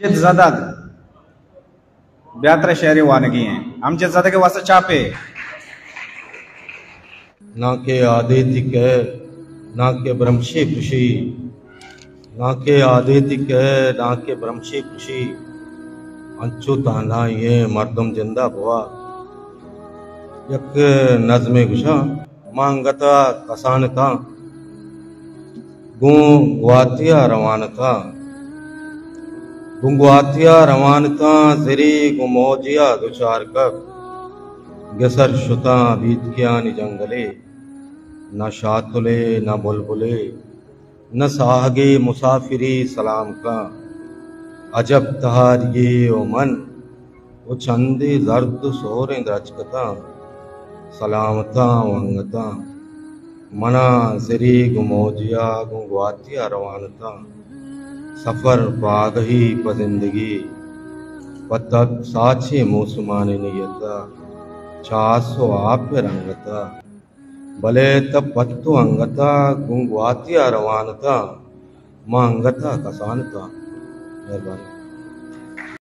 आमचे जातात ब्यात्र शहरी वानगी हैं आमचे जाता के वास्ते चापे ना के आदितिक ना के ब्रह्मशी खुशी ना के आदितिक ना के ब्रह्मशी खुशी अंचु ताना ये मर्दम जिंदा बुआ यक नज़्मे गुशा मांगता कसानता गुंगवातिया रवानता गुंगवातिया रवानता ज़री गुमोजिया दुचार कब गसर शुता बीत किया नि जंगले न शातुले न बुलबुले न साहगे मुसाफिरी सलाम का अजब तहार ये ओ मन वो चंदे जर्द सोरे द्रचकता सलामता वंगता मना ज़री गुमोजिया गुंगवातिया रवानता सफ़र पागही पजिंदगी पतक साचे मौसमाने नियता चासो आप रंगता भले तब पत्तु अंगता गुंगवातिया रवानता मांगता कसानता। मेहरबानी।